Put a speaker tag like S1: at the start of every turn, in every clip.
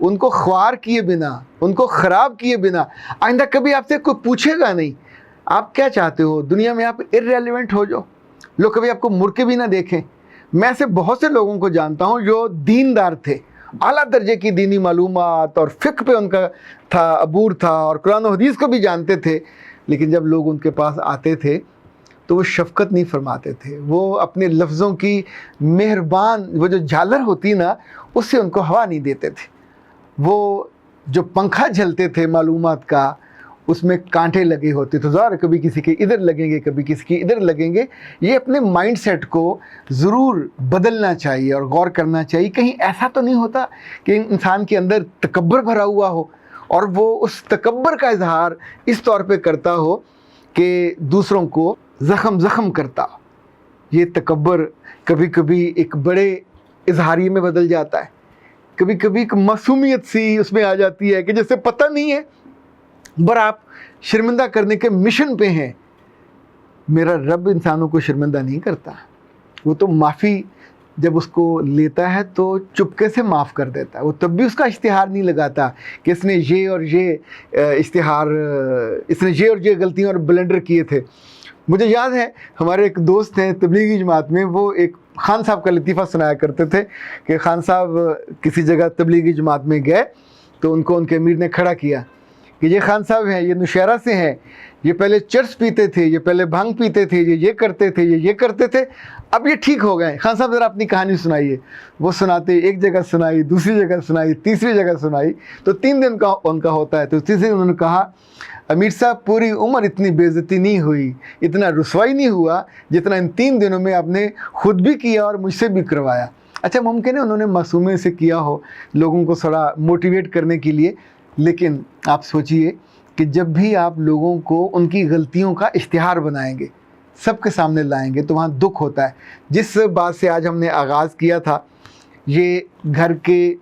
S1: ان کو خوار کیے بنا, ان کو خراب کیے بنا آئندہ کبھی آپ سے کوئی پوچھے گا نہیں آپ کیا چاہتے ہو, دنیا میں آپ ارریلیونٹ ہو جاؤ, لوگ کبھی آپ کو مڑ کے بھی نہ دیکھیں. میں ایسے بہت سے لوگوں کو جانتا ہوں جو دیندار تھے, اعلیٰ درجے کی دینی معلومات اور فقہ پہ ان کا تھا, عبور تھا, اور قرآن و حدیث کو بھی جانتے تھے, لیکن جب لوگ ان کے پاس آتے تھے تو وہ شفقت نہیں فرماتے تھے, وہ اپنے لفظوں کی مہربان وہ جو جھالر ہوتی نا اس سے ان کو ہوا نہیں دیتے تھے. وہ جو پنکھا جھلتے تھے معلومات کا اس میں کانٹے لگے ہوتے تھے, ظاہر کبھی کسی کے ادھر لگیں گے کبھی کسی کے ادھر لگیں گے. یہ اپنے مائنڈ سیٹ کو ضرور بدلنا چاہیے اور غور کرنا چاہیے, کہیں ایسا تو نہیں ہوتا کہ انسان کے اندر تکبر بھرا ہوا ہو اور وہ اس تکبر کا اظہار اس طور پہ کرتا ہو کہ دوسروں کو زخم کرتا. یہ تکبر کبھی کبھی ایک بڑے اظہاریے میں بدل جاتا ہے, کبھی کبھی ایک معصومیت سی اس میں آ جاتی ہے کہ جیسے پتہ نہیں ہے پر آپ شرمندہ کرنے کے مشن پہ ہیں. میرا رب انسانوں کو شرمندہ نہیں کرتا, وہ تو معافی جب اس کو لیتا ہے تو چپکے سے معاف کر دیتا ہے. وہ تب بھی اس کا اشتہار نہیں لگاتا کہ اس نے یہ اور یہ اس نے یہ اور یہ غلطیاں اور بلنڈر کیے تھے. مجھے یاد ہے ہمارے ایک دوست ہیں تبلیغی جماعت میں, وہ ایک خان صاحب کا لطیفہ سنایا کرتے تھے کہ خان صاحب کسی جگہ تبلیغی جماعت میں گئے تو ان کو ان کے امیر نے کھڑا کیا کہ یہ خان صاحب ہیں, یہ نوشہرہ سے ہیں, یہ پہلے چرس پیتے تھے, یہ پہلے بھانگ پیتے تھے, یہ کرتے تھے, یہ کرتے تھے, اب یہ ٹھیک ہو گئے. خان صاحب ذرا اپنی کہانی سنائیے. وہ سناتے, ایک جگہ سنائی, دوسری جگہ سنائی, تیسری جگہ سنائی, تو 3 دن کا ان کا ہوتا ہے. تو تیسرے دن انہوں نے کہا امیر صاحب پوری عمر اتنی بے عزتی نہیں ہوئی, اتنا رسوائی نہیں ہوا جتنا ان 3 دنوں میں آپ نے خود بھی کیا اور مجھ سے بھی کروایا. اچھا ممکن ہے انہوں نے معصومے سے کیا ہو لوگوں کو تھوڑا موٹیویٹ کرنے کے لیے, لیکن آپ سوچئے کہ جب بھی آپ لوگوں کو ان کی غلطیوں کا اشتہار بنائیں گے, سب کے سامنے لائیں گے, تو وہاں دکھ ہوتا ہے. جس بات سے آج ہم نے آغاز کیا تھا, یہ گھر کے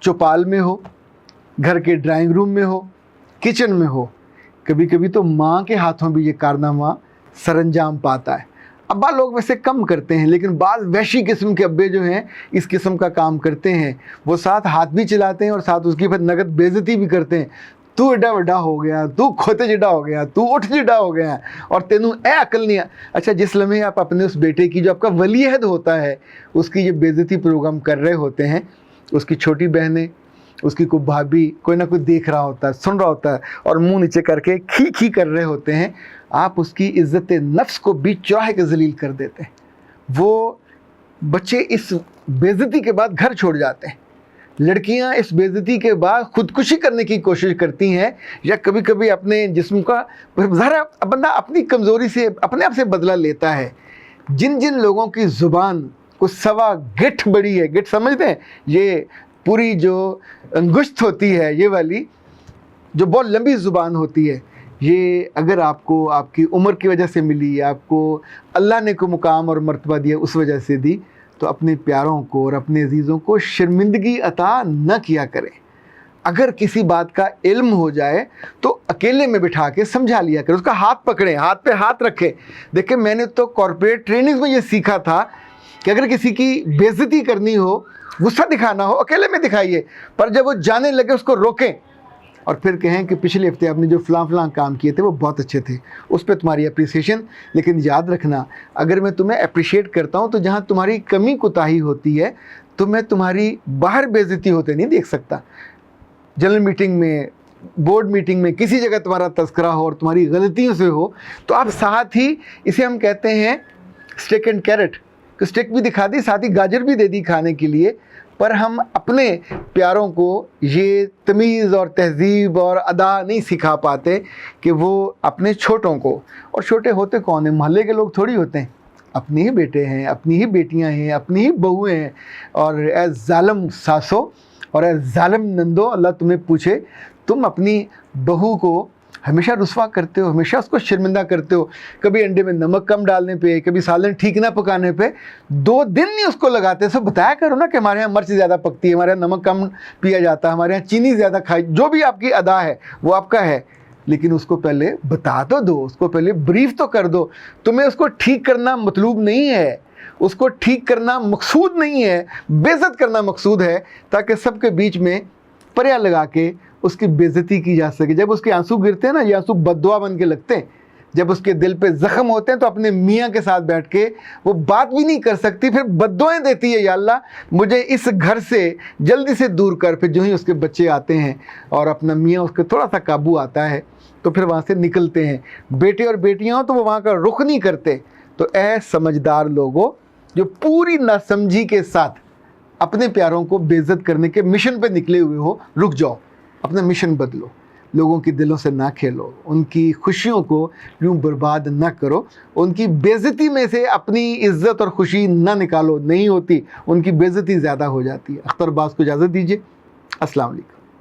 S1: چوپال میں ہو, گھر کے ڈرائنگ روم میں ہو, کچن میں ہو, کبھی کبھی تو ماں کے ہاتھوں بھی یہ کارنامہ سر انجام پاتا ہے. ابا لوگ ویسے کم کرتے ہیں, لیکن بعض وحشی قسم کے ابے جو ہیں اس قسم کا کام کرتے ہیں. وہ ساتھ ہاتھ بھی چلاتے ہیں اور ساتھ اس کی پھر نگد بے عزتی بھی کرتے ہیں. تو ایڈا وڈا ہو گیا, تو کھوتے جڈا ہو گیا, تو اٹھ جڈا ہو گیا, اور تینوں اے عقل نہیں. اچھا جس لمحے آپ اپنے اس بیٹے کی جو آپ کا ولی عہد ہوتا ہے اس کی یہ بے عزتی پروگرام کر رہے ہوتے ہیں, اس کی چھوٹی بہنیں, اس کی کوئی بھابھی, کوئی نہ کوئی دیکھ رہا ہوتا ہے, سن رہا ہوتا ہے, اور منہ نیچے کر کے کھی کر رہے ہوتے ہیں, آپ اس کی عزت نفس کو بھی چوراہے کے ذلیل کر دیتے ہیں. وہ بچے اس بے عزتی کے بعد گھر چھوڑ جاتے ہیں. لڑکیاں اس بے عزتی کے بعد خودکشی کرنے کی کوشش کرتی ہیں, یا کبھی کبھی اپنے جسم کا ذرا بندہ اپنی کمزوری سے اپنے آپ سے بدلہ لیتا ہے. جن لوگوں کی زبان کو سوا گٹھ بڑی ہے, گٹھ سمجھتے ہیں, یہ پوری جو انگشت ہوتی ہے, یہ والی جو بہت لمبی زبان ہوتی ہے, یہ اگر آپ کو آپ کی عمر کی وجہ سے ملی, آپ کو اللہ نے کو مقام اور مرتبہ دیا اس وجہ سے دی, تو اپنے پیاروں کو اور اپنے عزیزوں کو شرمندگی عطا نہ کیا کریں. اگر کسی بات کا علم ہو جائے تو اکیلے میں بٹھا کے سمجھا لیا کریں, اس کا ہاتھ پکڑیں, ہاتھ پہ ہاتھ رکھیں. دیکھیں میں نے تو کارپوریٹ ٹریننگ میں یہ سیکھا تھا کہ اگر کسی کی بے عزتی کرنی ہو, غصہ دکھانا ہو, اکیلے میں دکھائیے, پر جب وہ جانے لگے اس کو روکیں اور پھر کہیں کہ پچھلے ہفتے آپ نے جو فلاں کام کیے تھے وہ بہت اچھے تھے, اس پہ تمہاری اپریسیشن. لیکن یاد رکھنا, اگر میں تمہیں اپریشیٹ کرتا ہوں تو جہاں تمہاری کمی کوتاہی ہوتی ہے تو میں تمہاری باہر بے عزتی ہوتے نہیں دیکھ سکتا. جنرل میٹنگ میں, بورڈ میٹنگ میں, کسی جگہ تمہارا تذکرہ ہو اور تمہاری غلطیوں سے ہو, تو آپ ساتھ ہی, اسے ہم کہتے ہیں اسٹیک اینڈ کیرٹ, کہ اسٹیک بھی دکھا دی, ساتھ ہی گاجر بھی دے دی کھانے کے لیے, پر ہم اپنے پیاروں کو یہ تمیز اور تہذیب اور ادا نہیں سکھا پاتے کہ وہ اپنے چھوٹوں کو, اور چھوٹے ہوتے کون ہیں, محلے کے لوگ تھوڑی ہوتے ہیں, اپنے ہی بیٹے ہیں, اپنی ہی بیٹیاں ہیں, اپنی ہی بہویں ہیں. اور اے ظالم ساسو اور اے ظالم نندو, اللہ تمہیں پوچھے, تم اپنی بہو کو ہمیشہ رسوا کرتے ہو, ہمیشہ اس کو شرمندہ کرتے ہو. کبھی انڈے میں نمک کم ڈالنے پہ, کبھی سالن ٹھیک نہ پکانے پہ 2 دن نہیں اس کو لگاتے. سب بتایا کرو نا کہ ہمارے یہاں مرچ زیادہ پکتی ہے, ہمارے یہاں نمک کم پیا جاتا ہے, ہمارے یہاں چینی زیادہ کھائی, جو بھی آپ کی ادا ہے وہ آپ کا ہے, لیکن اس کو پہلے بتا تو دو, اس کو پہلے بریف تو کر دو. تمہیں اس کو ٹھیک کرنا مطلوب نہیں ہے, اس کو ٹھیک کرنا مقصود نہیں ہے، بےعزت کرنا مقصود ہے، تاکہ سب کے بیچ میں پریا لگا کے اس کی بے عزتی کی جا سکے۔ جب اس کے آنسو گرتے ہیں نا، یہ آنسو بد دعا بن کے لگتے ہیں، جب اس کے دل پہ زخم ہوتے ہیں تو اپنے میاں کے ساتھ بیٹھ کے وہ بات بھی نہیں کر سکتی، پھر بد دعائیں دیتی ہے، یا اللہ مجھے اس گھر سے جلدی سے دور کر۔ پھر جو ہی اس کے بچے آتے ہیں اور اپنا میاں اس کے تھوڑا سا قابو آتا ہے تو پھر وہاں سے نکلتے ہیں۔ بیٹے اور بیٹیاں ہوں تو وہ وہاں کا رخ نہیں کرتے۔ تو اے سمجھدار لوگوں جو پوری ناسمجھی کے ساتھ اپنے پیاروں کو بے عزت کرنے کے مشن پہ نکلے ہوئے ہو، رک جاؤ، اپنا مشن بدلو، لوگوں کے دلوں سے نہ کھیلو، ان کی خوشیوں کو یوں برباد نہ کرو، ان کی بے عزتی میں سے اپنی عزت اور خوشی نہ نکالو، نہیں ہوتی، ان کی بے عزتی زیادہ ہو جاتی ہے۔ اختر عباس کو اجازت دیجیے، السلام علیکم۔